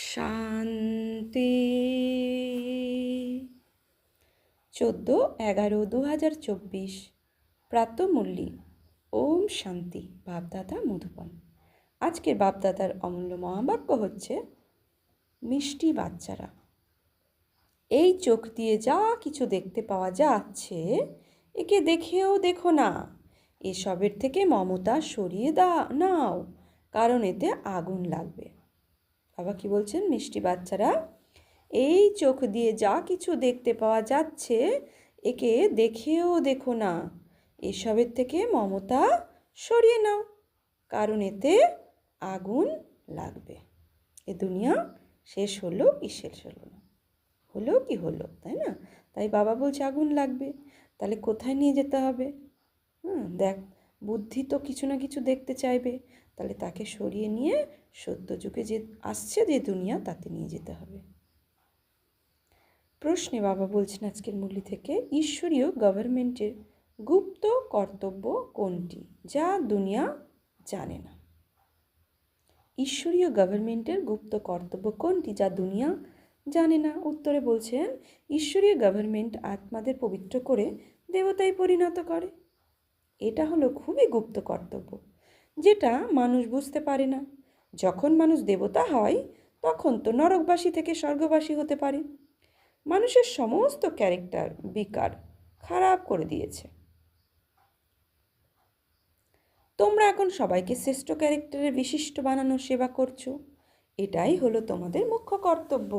শান্তি। 14/11/2024 প্রাতঃমূল্যী। ওম শান্তি। বাপদাদা মধুবন। আজকের বাপদাদার অমূল্য মহাবাক্য হচ্ছে, মিষ্টি বাচ্চারা, এই চোখ দিয়ে যা কিছু দেখতে পাওয়া যাচ্ছে একে দেখেও দেখো না। এসবের থেকে মমতা সরিয়ে নাও, কারণ এতে আগুন লাগবে। বাবা কি বলছেন? মিষ্টি বাচ্চারা, এই চোখ দিয়ে যা কিছু দেখতে পাওয়া যাচ্ছে একে দেখেও দেখো না। এসবের থেকে মমতা সরিয়ে নাও, কারণ এতে আগুন লাগবে। এ দুনিয়া শেষ হলো কি শেষ হলো না, হলো কি হলো, তাই না? তাই বাবা বলছে আগুন লাগবে। তাহলে কোথায় নিয়ে যেতে হবে? দেখ, বুদ্ধি তো কিছু না কিছু দেখতে চাইবে, তাহলে তাকে সরিয়ে নিয়ে সত্য যুগে যে আসছে যে দুনিয়া, তাতে নিয়ে যেতে হবে। প্রশ্নে বাবা বলছেন আজকের মূল্য থেকে, ঈশ্বরীয় গভর্নমেন্টের গুপ্ত কর্তব্য কোনটি যা দুনিয়া জানে না? ঈশ্বরীয় গভর্নমেন্টের গুপ্ত কর্তব্য কোনটি যা দুনিয়া জানে না? উত্তরে বলছেন, ঈশ্বরীয় গভর্নমেন্ট আত্মাদের পবিত্র করে দেবতায় পরিণত করে। এটা হলো খুবই গুপ্ত কর্তব্য, যেটা মানুষ বুঝতে পারে না। যখন মানুষ দেবতা হয় তখন তো নরকবাসী থেকে স্বর্গবাসী হতে পারে। মানুষের সমস্ত ক্যারেক্টার বিকার খারাপ করে দিয়েছে। তোমরা এখন সবাইকে শ্রেষ্ঠ ক্যারেক্টারের বিশিষ্ট বানানোর সেবা করছো। এটাই হলো তোমাদের মুখ্য কর্তব্য।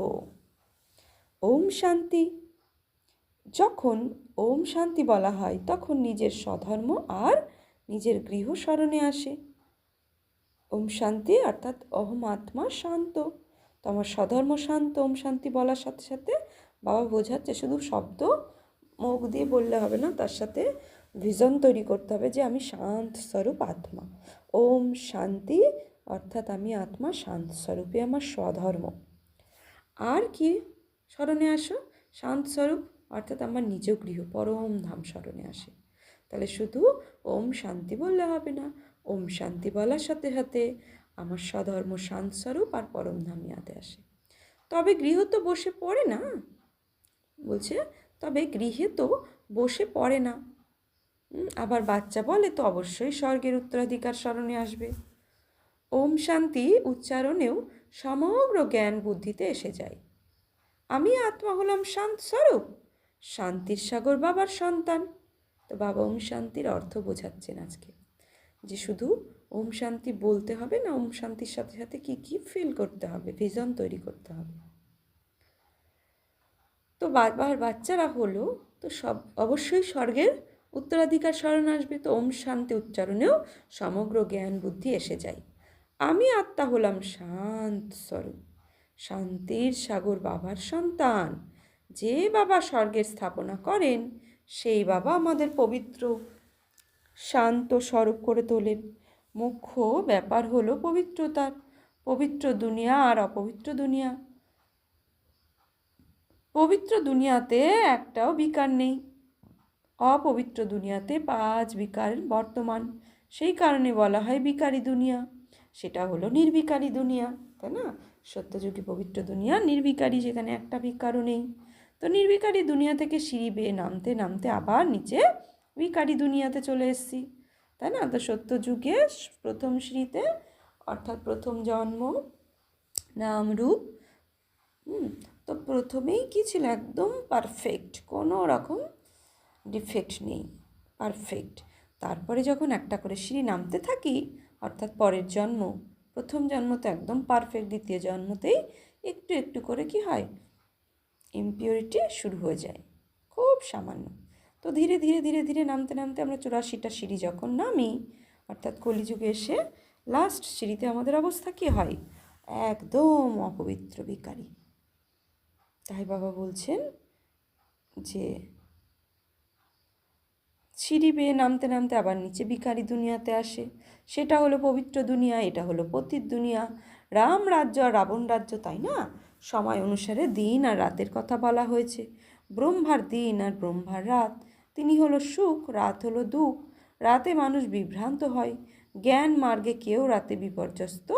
ওম শান্তি। যখন ওম শান্তি বলা হয় তখন নিজের স্বধর্ম আর নিজের গৃহ স্মরণে আসে। ওম শান্তি অর্থাৎ অহম আত্মা শান্ত। তোমার স্বধর্ম শান্ত। ওম শান্তি বলার সাথে সাথে বাবা বোঝাচ্ছে শুধু শব্দ মুখ দিয়ে বললে হবে না, তার সাথে ভিজন তৈরি করতে হবে যে আমি শান্ত স্বরূপ আত্মা। ওম শান্তি অর্থাৎ আমি আত্মা শান্ত স্বরূপে আমার স্বধর্ম। আর কি স্মরণে আসো? শান্ত স্বরূপ অর্থাৎ আমার নিজ গৃহ পরম ধাম স্মরণে আসে। তাহলে শুধু ওম শান্তি বললে হবে না, ওম শান্তি বলার সাথে সাথে আমার স্বধর্ম শান্ত স্বরূপ আর পরম ধাম ইয়াদে আসে। তবে গৃহ তো বসে পড়ে না, বলছে, তবে গৃহে তো বসে পড়ে না। আবার বাচ্চা বলে তো অবশ্যই স্বর্গের উত্তরাধিকার স্মরণে আসবে। ওম শান্তি উচ্চারণেও সমগ্র জ্ঞান বুদ্ধিতে এসে যায়। আমি আত্মা হলাম শান্ত স্বরূপ, শান্তির সাগর বাবার সন্তান। তো বাবা ওম শান্তির অর্থ বোঝাচ্ছেন আজকে, যে শুধু ওম শান্তি বলতে হবে না, ওম শান্তির সাথে সাথে কি কি ফিল করতে হবে, ভিজন তৈরি করতে হবে। তো বাবার বাচ্চারা হলো তো সব অবশ্যই স্বর্গের উত্তরাধিকার স্মরণ আসবে। তো ওম শান্তি উচ্চারণেও সমগ্র জ্ঞান বুদ্ধি এসে যায়। আমি আত্মা হলাম শান্ত স্বরূপ, শান্তির সাগর বাবার সন্তান। যে বাবা স্বর্গের স্থাপনা করেন সেই বাবা আমাদের পবিত্র শান্ত স্বরূপ করে তোলেন। মুখ্য ব্যাপার হলো পবিত্রতার। পবিত্র দুনিয়া আর অপবিত্র দুনিয়া। পবিত্র দুনিয়াতে একটাও বিকার নেই, অপবিত্র দুনিয়াতে 5 বিকার বর্তমান। সেই কারণে বলা হয় বিকারী দুনিয়া। সেটা হলো নির্বিকারী দুনিয়া, তাই না? সত্যযুগী পবিত্র দুনিয়া নির্বিকারী, সেখানে একটা বিকারও নেই। তো নির্বিকারী দুনিয়া থেকে সিঁড়ি বেয়ে নামতে নামতে আবার নিচে বিকারী দুনিয়াতে চলে এসেছি, তাই না? তো সত্যযুগে প্রথম সিঁড়িতে অর্থাৎ প্রথম জন্ম, নাম রূপ। তো প্রথমেই কি ছিল? একদম পারফেক্ট, কোনো রকম ডিফেক্ট নেই, পারফেক্ট। তারপরে যখন একটা করে সিঁড়ি নামতে থাকি, অর্থাৎ পরের জন্ম, প্রথম জন্ম তো একদম পারফেক্ট, দ্বিতীয় জন্মতেই একটু একটু করে কি হয়, ইমপিউরিটি শুরু হয়ে যায়, খুব সামান্য। তো ধীরে ধীরে ধীরে ধীরে নামতে নামতে আমরা 84টা সিঁড়ি যখন নামি, অর্থাৎ কলিযুগে এসে লাস্ট সিঁড়িতে আমাদের অবস্থা কী হয়? একদম অপবিত্র বিকারী। তাই বাবা বলছেন যে সিঁড়ি বেয়ে নামতে নামতে আবার নিচে বিকারী দুনিয়াতে আসে। সেটা হলো পবিত্র দুনিয়া, এটা হলো পতিত দুনিয়া। রাম রাজ্য আর রাবণ রাজ্য, তাই না? সময় অনুসারে দিন আর রাতের কথা বলা হয়েছে। ব্রহ্মার দিন আর ব্রহ্মার রাত। তিনি হলো সুখ, রাত হলো দুঃখ। রাতে মানুষ বিভ্রান্ত হয়, জ্ঞান মার্গে কেউ রাতে বিপর্যস্ত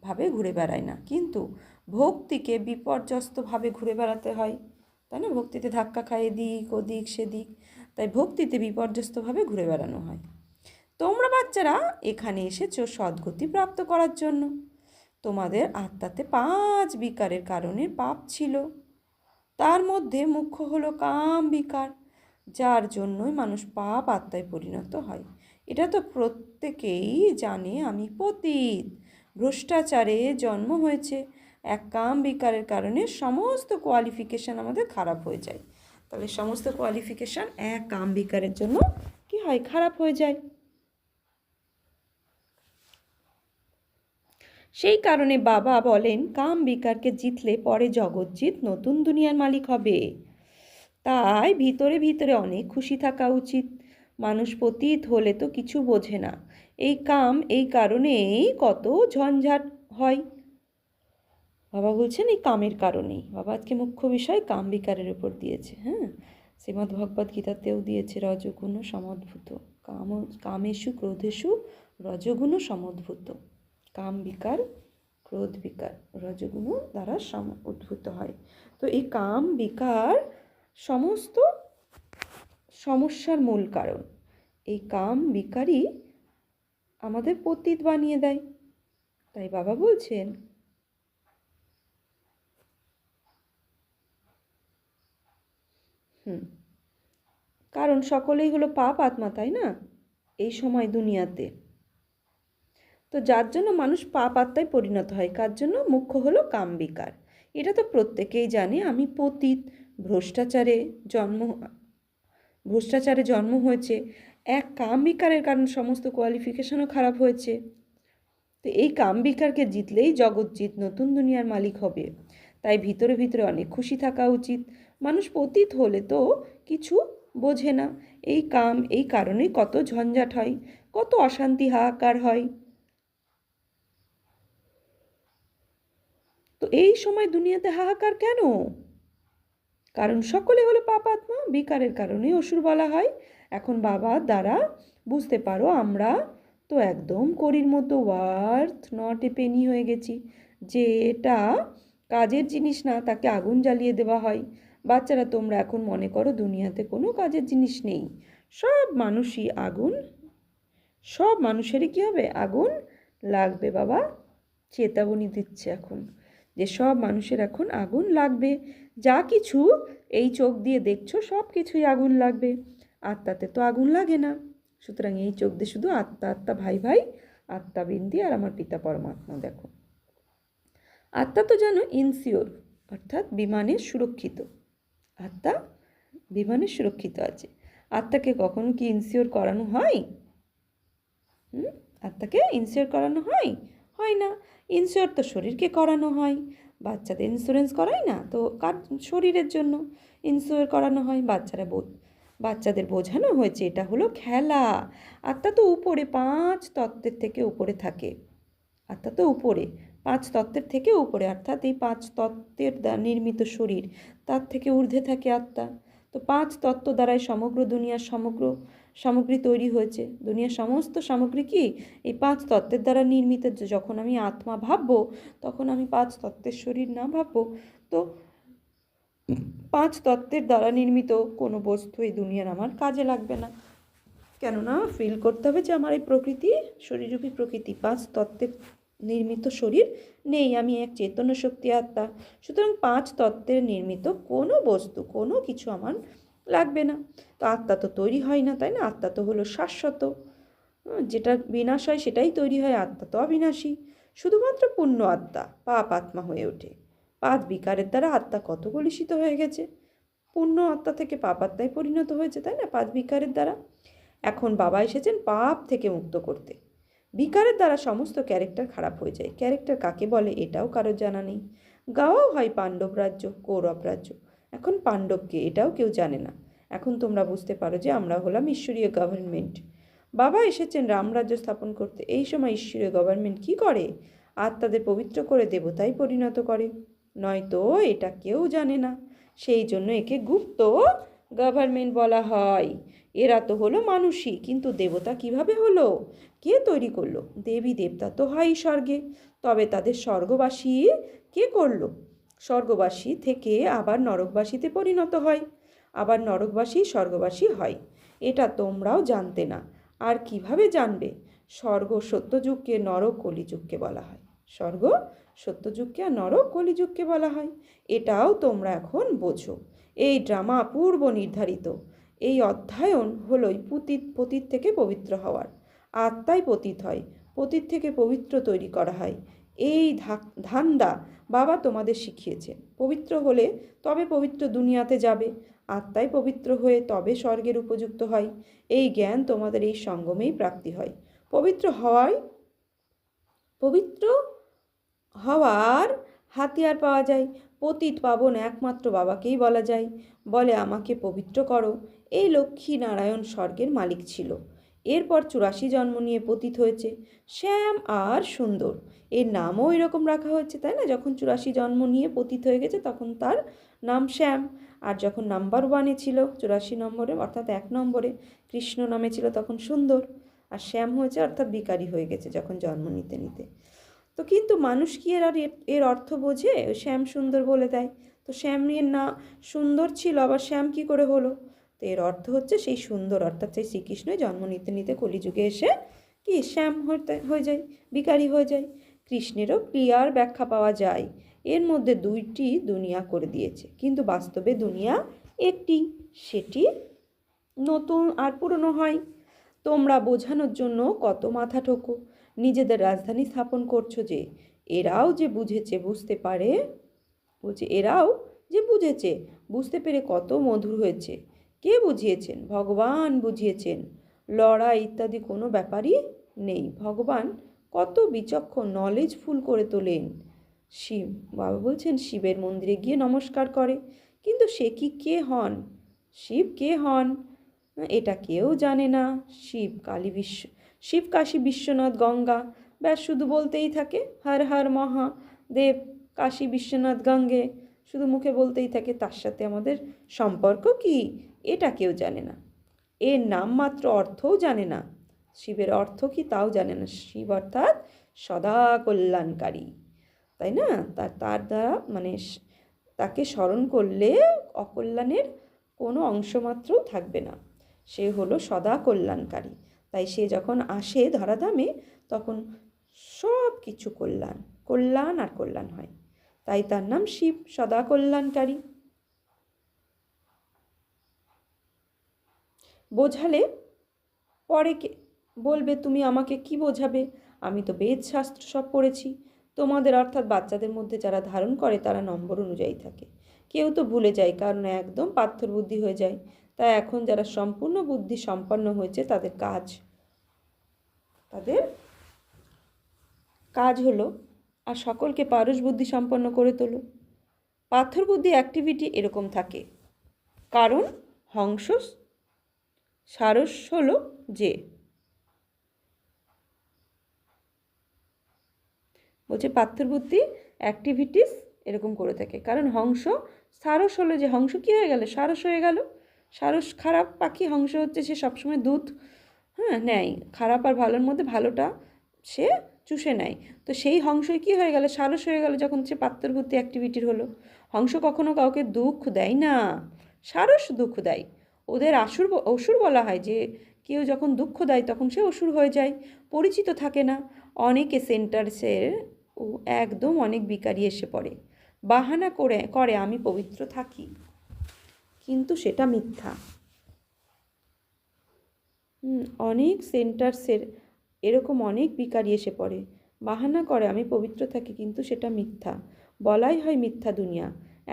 ভাবে ঘুরে বেড়ায় না, কিন্তু ভক্তিকে বিপর্যস্তভাবে ঘুরে বেড়াতে হয়, তাই না? ভক্তিতে ধাক্কা খায় এদিক ওদিক সেদিক, তাই ভক্তিতে বিপর্যস্তভাবে ঘুরে বেড়ানো হয়। তোমরা বাচ্চারা এখানে এসেছো সদ্গতি প্রাপ্ত করার জন্য। তোমাদের আত্মাতে 5 বিকারের কারণে পাপ ছিল। তার মধ্যে মুখ্য হলো কাম বিকার, যার জন্যই মানুষ পাপ আত্মায় পরিণত হয়। এটা তো প্রত্যেকেই জানে, আমি পতিত, ভ্রষ্টাচারে জন্ম হয়েছে। এক কাম বিকারের কারণে সমস্ত কোয়ালিফিকেশান আমাদের খারাপ হয়ে যায়। তাহলে সমস্ত কোয়ালিফিকেশান এক কাম বিকারের জন্য কি হয়? খারাপ হয়ে যায়। সেই কারণে বাবা বলেন, কাম বিকারকে জিতলে পরে জগৎজিৎ নতুন দুনিয়ার মালিক হবে। তাই ভিতরে ভিতরে অনেক খুশি থাকা উচিত। মানুষ পতিত হলে তো কিছু বোঝে না। এই কারণেই কত ঝঞ্ঝাট হয়। বাবা বলছেন এই কামের কারণেই। বাবা আজকে মুখ্য বিষয় কাম বিকারের উপর দিয়েছে। হ্যাঁ, শ্রীমদ্ ভগবদ্ গীতাতেও দিয়েছে রজগুণ সমদ্ভূত, কামেষু ক্রোধেষু রজগুণ সমদ্ভূত। কাম বিকার, ক্রোধ বিকার রজগুণ দ্বারা উদ্ভূত হয়। তো এই কাম বিকার সমস্ত সমস্যার মূল কারণ। এই কাম বিকারই আমাদের পতিত বানিয়ে দেয়। তাই বাবা বলছেন, কারণ সকলেই হলো পাপ আত্মা, তাই না? এই সময় দুনিয়াতে তো যার জন্য মানুষ পাপ আত্মায় পরিণত হয়। কার জন্য? মুখ্য হলো কাম বিকার। এটা তো প্রত্যেকেই জানে, আমি পতিত, ভ্রষ্টাচারে জন্ম হয়েছে। এক কাম বিকারের কারণে সমস্ত কোয়ালিফিকেশনও খারাপ হয়েছে। তো এই কাম বিকারকে জিতলেই জগৎজিৎ নতুন দুনিয়ার মালিক হবে। তাই ভিতরে ভিতরে অনেক খুশি থাকা উচিত। মানুষ পতিত হলে তো কিছু বোঝে না। এই কারণেই কত ঝঞ্ঝাট হয়, কত অশান্তি হাহাকার হয়। তো এই সময় দুনিয়াতে হাহাকার কেন? কারণ সকলে হলো পাপাত্মা, বিকারের কারণে অসুর বলা হয়। এখন বাবার দ্বারা বুঝতে পারো, আমরা তো একদম কড়ির মতো ওয়ার্থ নট এ পেনি হয়ে গেছি। যে এটা কাজের জিনিস না, তাকে আগুন জ্বালিয়ে দেওয়া হয়। বাচ্চারা, তোমরা এখন মনে করো দুনিয়াতে কোনো কাজের জিনিস নেই, সব মানুষই আগুন, সব মানুষেরই কী হবে? আগুন লাগবে। বাবা চেতাবনী দিচ্ছে এখন যে সব মানুষের এখন আগুন লাগবে। যা কিছু এই চোখ দিয়ে দেখছো সব কিছুই আগুন লাগবে। আত্মাতে তো আগুন লাগে না। সুতরাং এই চোখ দিয়ে শুধু আত্মা আত্মা, ভাই ভাই, আত্মা বিন্দি আর আমার পিতা পরমাত্মা দেখো। আত্মা তো জানো ইনসিওর, অর্থাৎ বিমানে সুরক্ষিত। আত্মা বিমানে সুরক্ষিত আছে। আত্মাকে কখনো কি ইনসিওর করানো হয়? আত্মাকে ইনসিওর করানো হয়? হয় না। ইনসিওর তো শরীরকে করানো হয়। বাচ্চাদের ইন্স্যুরেন্স করায় না তো, কার শরীরের জন্য ইন্স্যুর করানো হয়। বাচ্চাদের বোঝানো হয়েছে এটা হলো খেলা। আত্মা তো উপরে, 5 তত্ত্বের থেকে উপরে থাকে। আত্মা তো উপরে, 5 তত্ত্বের থেকে উপরে, অর্থাৎ এই 5 তত্ত্বের নির্মিত শরীর, তার থেকে ঊর্ধ্বে থাকে আত্মা। তো 5 তত্ত্ব দ্বারাই সমগ্র দুনিয়ার সামগ্রী তৈরি হয়েছে। দুনিয়ার সমস্ত সামগ্রী কি এই 5 তত্ত্বের দ্বারা নির্মিত। যখন আমি আত্মা ভাববো, তখন আমি 5 তত্ত্বের শরীর না ভাববো, তো 5 তত্ত্বের দ্বারা নির্মিত কোনো বস্তু এই দুনিয়ার আমার কাজে লাগবে না। কেননা ফিল করতে হবে যে আমার এই প্রকৃতি, শরীররূপী প্রকৃতি, 5 তত্ত্বের নির্মিত শরীর নেই, আমি এক চৈতন্য শক্তি আত্মা। সুতরাং 5 তত্ত্বের নির্মিত কোনো বস্তু, কোনো কিছু আমার লাগবে না। তো আত্মা তো তৈরি হয় না, তাই না? আত্মা তো হলো শাশ্বত, যেটা বিনাশ হয় সেটাই তৈরি হয়। আত্মা তো অবিনাশী। শুধুমাত্র পূর্ণ আত্মা পাপ আত্মা হয়ে ওঠে। 5 বিকারের দ্বারা আত্মা কত কলুষিত হয়ে গেছে। পূর্ণ আত্মা থেকে পাপ আত্মায় পরিণত হয়েছে, তাই না? 5 বিকারের দ্বারা। এখন বাবা এসেছেন পাপ থেকে মুক্ত করতে। বিকারের দ্বারা সমস্ত ক্যারেক্টার খারাপ হয়ে যায়। ক্যারেক্টার কাকে বলে এটাও কারোর জানা নেই। গাওয়াও হয় পাণ্ডব রাজ্য, কৌরব রাজ্য। এখন পাণ্ডবকে এটাও কেউ জানে না। এখন তোমরা বুঝতে পারো যে আমরা হলাম ঈশ্বরীয় গভর্নমেন্ট। বাবা এসেছেন রামরাজ্য স্থাপন করতে। এই সময় ঈশ্বরীয় গভর্নমেন্ট কি করে? আত্মাদের পবিত্র করে দেবতায় পরিণত করে, নয়তো এটা কেউ জানে না। সেই জন্য একে গুপ্ত গভর্নমেন্ট বলা হয়। এরা তো হলো মানুষই, কিন্তু দেবতা কিভাবে হলো? কে তৈরি করলো? দেবী দেবতা তো হয় স্বর্গে, তবে তাদের স্বর্গবাসী কে করলো? স্বর্গবাসী থেকে আবার নরকবাসীতে পরিণত হয়, আবার নরকবাসী স্বর্গবাসী হয়। এটা তোমরাও জানতে না, আর কিভাবে জানবে? স্বর্গ সত্যযুগকে, নরক কলিযুগকে বলা হয়। স্বর্গ সত্যযুগকে আর নরক কলিযুগকে বলা হয়। এটাও তোমরা এখন বোঝো। এই ড্রামা পূর্ব নির্ধারিত। এই অধ্যয়ন হলোই পতিত থেকে পবিত্র হওয়ার। আত্মাই পতিত হয়, পতিত থেকে পবিত্র তৈরি করা হয়। এই ধান্দা বাবা তোমাদের শিখিয়েছেন। পবিত্র হলে তবে পবিত্র দুনিয়াতে যাবে, আত্মাই পবিত্র হয়ে তবে স্বর্গের উপযুক্ত হয়। এই জ্ঞান তোমাদের এই সঙ্গমেই প্রাপ্তি হয়। পবিত্র হওয়ার হাতিয়ার পাওয়া যায়। পতিত পাবন একমাত্র বাবাকেই বলা যায়। বলে আমাকে পবিত্র করো। এই লক্ষ্মী নারায়ণ স্বর্গের মালিক ছিল। এরপর 84 জন্ম নিয়ে পতিত হয়েছে। শ্যাম আর সুন্দর, এর নামও এরকম রাখা হয়েছে, তাই না? যখন 84 জন্ম নিয়ে পতিত হয়ে গেছে তখন তার নাম শ্যাম। আর যখন নাম্বার 1-এ ছিল, 84 নম্বরে অর্থাৎ 1 নম্বরে কৃষ্ণ নামে ছিল, তখন সুন্দর। আর শ্যাম হয়েছে অর্থাৎ বিকারী হয়ে গেছে যখন জন্ম নিতে নিতে। তো কিন্তু মানুষ কি এর অর্থ বোঝে? শ্যাম সুন্দর বলে দেয়। তো শ্যামের না সুন্দর ছিল, আবার শ্যাম কি করে হলো? তো এর অর্থ হচ্ছে সেই সুন্দর অর্থাৎ সেই শ্রীকৃষ্ণই জন্ম নিতে নিতে কলিযুগে এসে কি শ্যাম হয়ে যায়, বিকারী হয়ে যায়। কৃষ্ণেরও ক্লিয়ার ব্যাখ্যা পাওয়া যায়। এর মধ্যে 2টি দুনিয়া করে দিয়েছে, কিন্তু বাস্তবে দুনিয়া একটি, সেটি নতুন আর পুরনো হয়। তোমরা বোঝানোর জন্য কত মাথা ঠোকো, নিজেদের রাজধানী স্থাপন করছো যে। এরাও যে বুঝেছে বুঝতে পেরে কত মধুর হয়েছে। কে বুঝিয়েছেন? ভগবান বুঝিয়েছেন। লড়াই ইত্যাদি কোনো ব্যাপারই নেই। ভগবান কত বিচক্ষণ, নলেজফুল করে তোলেন। শিব, বাবা বলছেন শিবের মন্দিরে গিয়ে নমস্কার করে, কিন্তু সে কি কে হন? শিব কে হন এটা কেউ জানে না। শিব কাশী বিশ্বনাথ গঙ্গা, ব্যাস শুধু বলতেই থাকে হর হর মহাদেব, কাশী বিশ্বনাথ গঙ্গে, শুধু মুখে বলতেই থাকে। তার সাথে আমাদের সম্পর্ক কি এটা কেউ জানে না। এর নামমাত্র অর্থও জানে না। শিবের অর্থ কি তাও জানে না। শিব অর্থাৎ সদা কল্যাণকারী, তাই না? তার দ্বারা মানে তাকে স্মরণ করলে অকল্যাণের কোনো অংশমাত্রও থাকবে না। সে হলো সদা কল্যাণকারী। তাই সে যখন আসে ধরাধামে তখন সব কিছু কল্যাণ আর কল্যাণ হয়। তাই তার নাম শিব, সদা কল্যাণকারী। বোঝালে পরে কে বলবে তুমি আমাকে কি বোঝাবে? আমি তো বেদ শাস্ত্র সব পড়েছি। তোমাদের অর্থাৎ বাচ্চাদের মধ্যে যারা ধারণ করে তারা নম্বর অনুযায়ী থাকে। কেউ তো ভুলে যায়, কারণ একদম পাথর বুদ্ধি হয়ে যায়। তাই এখন যারা সম্পূর্ণ বুদ্ধি সম্পন্ন হয়েছে তাদের কাজ হলো আর সকলকে পারস বুদ্ধি সম্পন্ন করে তোলো। পাথর বুদ্ধি অ্যাক্টিভিটি এরকম থাকে, কারণ হংস সারস হলো যে বলছে পাথর বুদ্ধি অ্যাক্টিভিটিস এরকম করে থাকে, কারণ হংস সারস হলো যে। হংস কী হয়ে গেল? সারস হয়ে গেল। সারস খারাপ পাখি, হংস হচ্ছে সে সবসময় দুধ নেয়, খারাপ আর ভালোর মধ্যে ভালোটা সে চুষে নেয়। তো সেই হংসই কী হয়ে গেল? সারস হয়ে গেল যখন সে পাথর বুদ্ধি অ্যাক্টিভিটির হলো। হংস কখনো কাউকে দুঃখ দেয় না, সারস দুঃখ দেয়। ওদের অসুর বলা হয়, যে কেউ যখন দুঃখ দেয় তখন সে অসুর হয়ে যায়, পরিচিত থাকে না। অনেকে সেন্টার্সের একদম অনেক বিকারী এসে পড়ে, বাহানা করে আমি পবিত্র থাকি, কিন্তু সেটা মিথ্যা। অনেক সেন্টার্সের এরকম অনেক বিকারী এসে পড়ে, বাহানা করে আমি পবিত্র থাকি, কিন্তু সেটা মিথ্যা। বলাই হয় মিথ্যা দুনিয়া।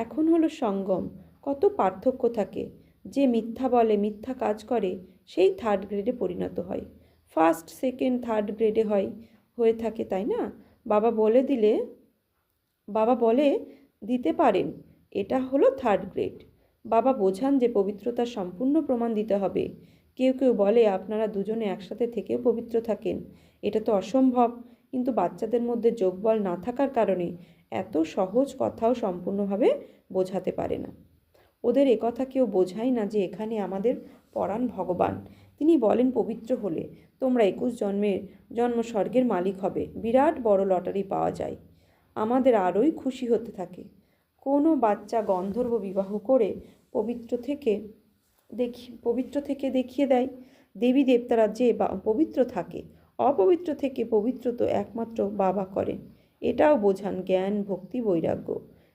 এখন হলো সঙ্গম, কত পার্থক্য থাকে। যে মিথ্যা বলে, মিথ্যা কাজ করে, সেই 3rd গ্রেডে পরিণত হয়। 1st, 2nd, 3rd গ্রেডে হয়ে থাকে, তাই না? বাবা বলে দিতে পারেন এটা হলো 3rd গ্রেড। বাবা বোঝান যে পবিত্রতার সম্পূর্ণ প্রমাণ দিতে হবে। কেউ বলে আপনারা দুজনে একসাথে থেকেও পবিত্র থাকেন, এটা তো অসম্ভব। কিন্তু বাচ্চাদের মধ্যে যোগবল না থাকার কারণে এত সহজ কথাও সম্পূর্ণভাবে বোঝাতে পারে না। ওদের একথা কেউ বোঝায় না যে এখানে আমাদের পরাণ ভগবান। তিনি বলেন, পবিত্র হলে তোমরা 21 জন্ম স্বর্গের মালিক হবে, বিরাট বড় লটারি পাওয়া যায়। আমাদের আরোই খুশি হতে থাকে। কোনো বাচ্চা গন্ধর্ব বিবাহ করে পবিত্র থেকে দেখিয়ে দেয়। দেবী দেবতারা যে পবিত্র থাকে, অপবিত্র থেকে পবিত্র তো একমাত্র বাবা করেন। এটাও বোঝান জ্ঞান, ভক্তি, বৈরাগ্য।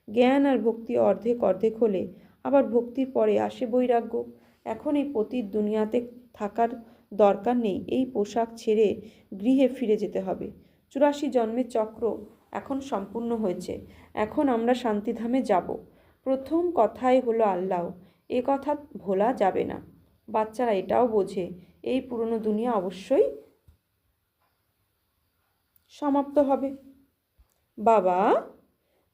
জ্ঞান আর ভক্তি অর্ধেক অর্ধেক হলে আবার ভক্তির পরে আসে বৈরাগ্য। এখন এই পতিত দুনিয়াতে থাকার দরকার নেই। এই পোশাক ছেড়ে গৃহে ফিরে যেতে হবে। 84 জন্মের চক্র এখন সম্পূর্ণ হয়েছে। এখন আমরা শান্তিধামে যাব। প্রথম কথাই হলো আল্লাহ, এ কথা ভোলা যাবে না। বাচ্চারা এটাও বোঝে এই পুরনো দুনিয়া অবশ্যই সমাপ্ত হবে। বাবা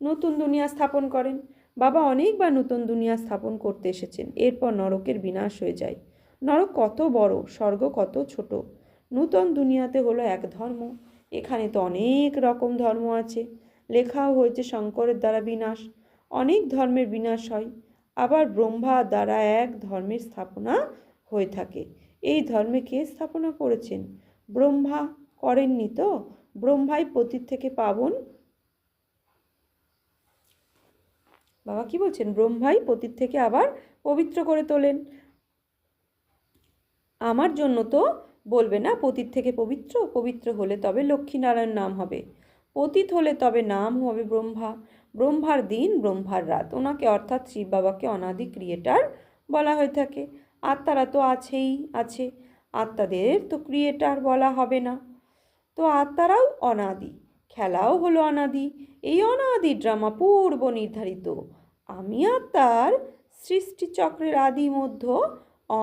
নতুন দুনিয়া স্থাপন করেন। বাবা অনেকবার নতুন দুনিয়া স্থাপন করতে এসেছেন। এরপর নরকের বিনাশ হয়ে যায়। নরক কত বড়, স্বর্গ কত ছোট। নূতন দুনিয়াতে হলো এক ধর্ম। এখানে তো অনেক রকম ধর্ম আছে। লেখাও হয়েছে শঙ্করের দ্বারা বিনাশ। অনেক ধর্মের বিনাশ হয়, আবার ব্রহ্মা দ্বারা এক ধর্মের স্থাপনা হয়ে থাকে। এই ধর্মে কে স্থাপনা করেছেন? ব্রহ্মা করেননি তো। ব্রহ্মাই পতিত থেকে পাবন। বাবা কি বলছেন? ব্রহ্মাই পতিত থেকে আবার পবিত্র করে তোলেন। আমার জন্য তো বলবে না পতিত থেকে পবিত্র, পবিত্র হলে তবে লক্ষ্মীনারায়ণ নাম হবে, পতিত হলে তবে নাম হবে ব্রহ্মা। ব্রহ্মার দিন, ব্রহ্মার রাত। ওনাকে অর্থাৎ শিব বাবাকে অনাদি ক্রিয়েটার বলা হয়ে থাকে। আত্মারা তো আছে, আত্মাদের তো ক্রিয়েটার বলা হবে না। তো আত্মারাও অনাদি, খেলাও হলো অনাদি। এই অনাদি ড্রামা পূর্ব নির্ধারিত। আমি আত্মার সৃষ্টিচক্রের আদি মধ্য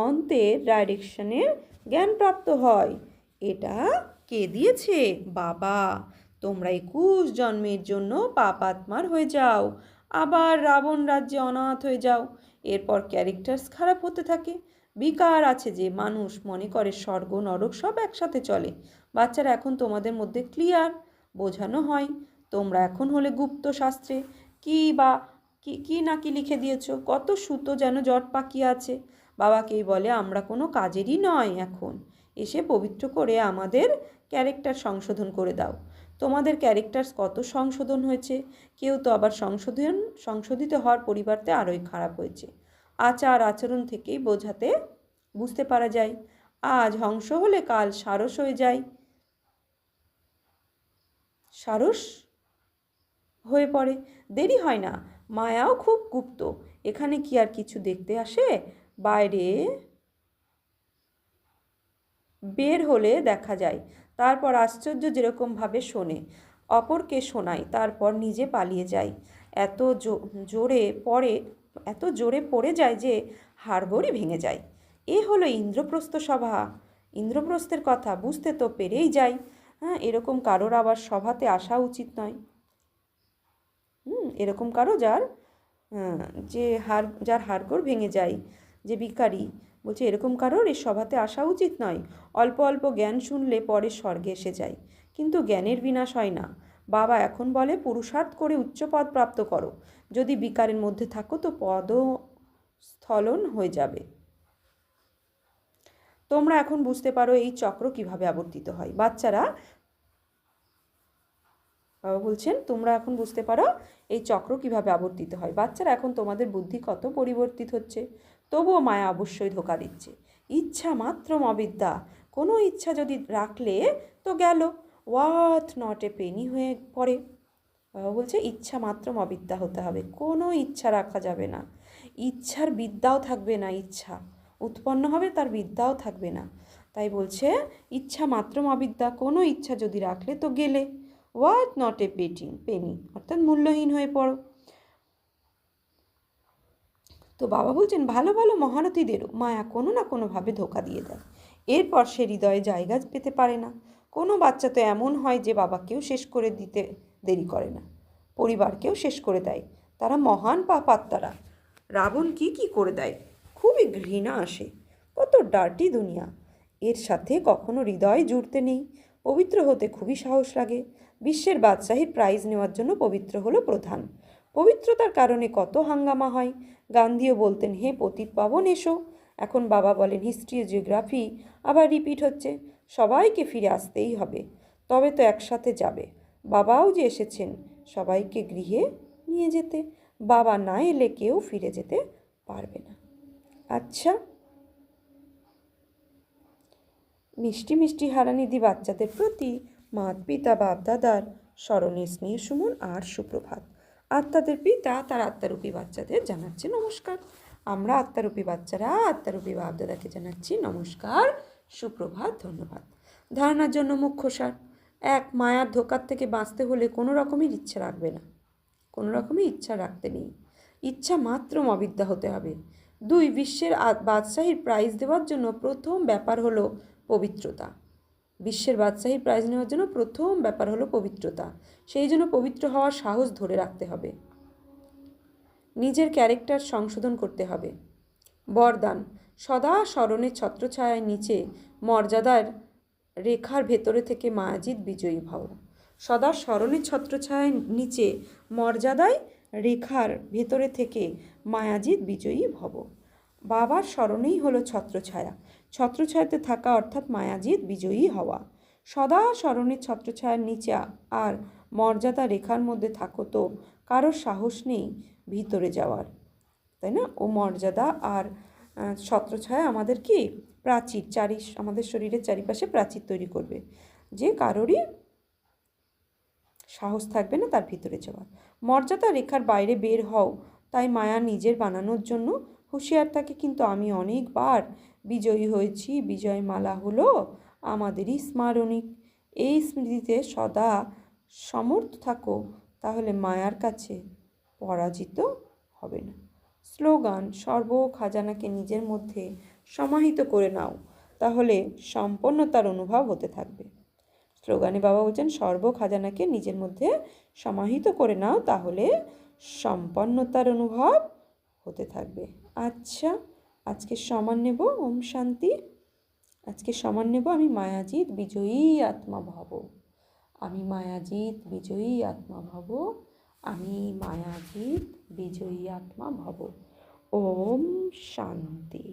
অন্তের ডাইরেকশনের জ্ঞান প্রাপ্ত হয়। এটা কে দিয়েছে? বাবা। তোমরা 21 জন্মের জন্য পাপাত্মার হয়ে যাও, আবার রাবণ রাজ্যে অনাথ হয়ে যাও। এরপর ক্যারেক্টার্স খারাপ হতে থাকে। বিকার আছে যে মানুষ মনে করে স্বর্গ নরক সব একসাথে চলে। বাচ্চারা এখন তোমাদের মধ্যে ক্লিয়ার বোঝানো হয়। তোমরা এখন হলে গুপ্ত শাস্ত্রে কি না কি লিখে দিয়েছো। কত সুতো যেন জট পাকিয়ে আছে। বাবাকেই বলে আমরা কোনো কাজেরই নয়। এখন এসে পবিত্র করে আমাদের ক্যারেক্টার সংশোধন করে দাও। তোমাদের ক্যারেক্টার্স কত সংশোধন হয়েছে। কেউ তো আবার সংশোধিত হওয়ার পরিবর্তে আরোই খারাপ হয়েছে। আচার আচরণ থেকেই বুঝতে পারা যায়। আজ হংস হলে কাল সারস হয়ে যায়, সারস হয়ে পড়ে। দেরি হয় না। মায়াও খুব গুপ্ত। এখানে কি আর কিছু দেখতে আসে? বাইরে বের হলে দেখা যায়। তারপর আশ্চর্য যেরকমভাবে শোনে, অপরকে শোনায়, তারপর নিজে পালিয়ে যায়। এত জোরে পড়ে যায় যে হাড়গোড়ই ভেঙে যায়। এ হলো ইন্দ্রপ্রস্থ সভা। ইন্দ্রপ্রস্থের কথা বুঝতে তো পেরেই যাই। হ্যাঁ, এরকম কারোর আবার সভাতে আসা উচিত নয়। এরকম কারো যার হাড়গোড় ভেঙে যায়, যে ভিখারি, বলছে এরকম কারোর এই সভাতে আসা উচিত নয়। অল্প অল্প জ্ঞান শুনলে পরে স্বর্গে এসে যায়, কিন্তু জ্ঞানের বিনাশ হয় না। বাবা এখন বলে পুরুষার্থ করে উচ্চ পদ প্রাপ্ত করো। যদি বিকারের মধ্যে থাকো তো পদস্খলন হয়ে যাবে। তোমরা এখন বুঝতে পারো এই চক্র কিভাবে আবর্তিত হয়। বাচ্চারা, বাবা বলছেন তোমরা এখন বুঝতে পারো এই চক্র কিভাবে আবর্তিত হয়। বাচ্চারা এখন তোমাদের বুদ্ধি কত পরিবর্তিত হচ্ছে। তবুও মায়া অবশ্যই ধোঁকা দিচ্ছে। ইচ্ছা মাত্র অবিদ্যা। কোনো ইচ্ছা যদি রাখলে তো গেল, ওয়াট নট এ পেনি হয়ে পড়ে। বাবা বলছে ইচ্ছা মাত্র অবিদ্যা হতে হবে। কোনো ইচ্ছা রাখা যাবে না। ইচ্ছার বিদ্যাও থাকবে না। ইচ্ছা উৎপন্ন হবে, তার বিদ্যাও থাকবে না। তাই বলছে ইচ্ছা মাত্র অবিদ্যা। কোনো ইচ্ছা যদি রাখলে তো গেলে, ওয়াট নট এ পেনি, অর্থাৎ মূল্যহীন হয়ে পড়ো। তো বাবা বলছেন ভালো ভালো মহারথীদেরও মায়া কোনো না কোনোভাবে ধোঁকা দিয়ে দেয়। এরপর সে হৃদয়ে জায়গা পেতে পারে না। কোনো বাচ্চা তো এমন হয় যে বাবাকেও শেষ করে দিতে দেরি করে না, পরিবারকেও শেষ করে দেয়। তারা মহান পাপাত্মারা। রাবণ কি করে দেয়, খুবই ঘৃণা আসে। কত ডার্টি দুনিয়া। এর সাথে কখনো হৃদয় জুড়তে নেই। পবিত্র হতে খুবই সাহস লাগে। বিশ্বের বাদশাহীর প্রাইজ নেওয়ার জন্য পবিত্র হলো প্রধান। পবিত্রতার কারণে কত হাঙ্গামা হয়। গান্ধীও বলতেন হে পতিত পাবন এসো। এখন বাবা বলেন হিস্ট্রি ও জিওগ্রাফি আবার রিপিট হচ্ছে, সবাইকে ফিরে আসতেই হবে, তবে তো একসাথে যাবে। বাবাও যে এসেছেন সবাইকে গৃহে নিয়ে যেতে, বাবা না এলে কেউ ফিরে যেতে পারবে না। আচ্ছা, মিষ্টি মিষ্টি হারানিধি বাচ্চাদের প্রতি মাত পিতা বাপ দাদার স্মরণে স্নেহ সুমন আর সুপ্রভাত। আত্মাদের পিতা তার আত্মারূপী বাচ্চাদের জানাচ্ছে নমস্কার। আমরা আত্মারূপী বাচ্চারা আত্মারূপী বাপ দাদাকে জানাচ্ছি নমস্কার, সুপ্রভাত, ধন্যবাদ। ধারণার জন্য মুখ্য সার: এক, মায়ার ধোকার থেকে বাঁচতে হলে কোনো রকমের ইচ্ছা রাখবে না, কোনো রকমই ইচ্ছা রাখতে নেই, ইচ্ছা মাত্র অবিদ্যা হতে হবে। দুই, বিশ্বের বাদশাহীর প্রাইজ দেওয়ার জন্য প্রথম ব্যাপার হলো পবিত্রতা। বিশ্বের বাদশাহীর প্রাইজ নেওয়ার জন্য প্রথম ব্যাপার হলো পবিত্রতা, সেই জন্য পবিত্র হওয়ার সাহস ধরে রাখতে হবে। নিজের ক্যারেক্টার সংশোধন করতে হবে। বরদান: সদা স্মরণের ছত্রছায়ার নিচে মর্যাদার রেখার ভেতরে থেকে মায়াজিৎ বিজয়ী ভব। সদা স্মরণের ছত্রছায়ার নিচে মর্যাদায় রেখার ভেতরে থেকে মায়াজিৎ বিজয়ী ভব। বাবার স্মরণেই হলো ছত্রছায়া, ছত্রছায়াতে থাকা অর্থাৎ মায়াজিৎ বিজয়ী হওয়া। সদা স্মরণের ছত্রছায়ার নিচে আর মর্যাদা রেখার মধ্যে থাকো তো কারোর সাহস নেই ভিতরে যাওয়ার, তাই না? ও মর্যাদা আর ছত্রছায়া আমাদের কি প্রাচীর, আমাদের শরীরের চারিপাশে প্রাচীর তৈরি করবে, যে কারোরই সাহস থাকবে না তার ভিতরে যাওয়ার। মর্যাদা রেখার বাইরে বের হও, তাই মায়া নিজের বানানোর জন্য হুঁশিয়ার থাকে। কিন্তু আমি অনেকবার বিজয়ী হয়েছি, বিজয়মালা হলো আমাদেরই স্মারণিক। এই স্মৃতিতে সদা সমর্থ থাকো, তাহলে মায়ার কাছে পরাজিত হবে না। স্লোগান: সর্ব খাজানাকে নিজের মধ্যে সমাহিত করে নাও, তাহলে সম্পন্নতার অনুভব হতে থাকবে। স্লোগানে বাবা বলছেন সর্ব খাজানাকে নিজের মধ্যে সমাহিত করে নাও, তাহলে সম্পন্নতার অনুভব হতে থাকবে। আচ্ছা, আজকে সমান নেব ওম শান্তি। আজকে সমান নেব আমি মায়াজিৎ বিজয়ী আত্মা ভব, আমি মায়াজিৎ বিজয়ী আত্মা ভব, আমি মায়াজিৎ বিজয়ী আত্মা ভব। ওম শান্তি।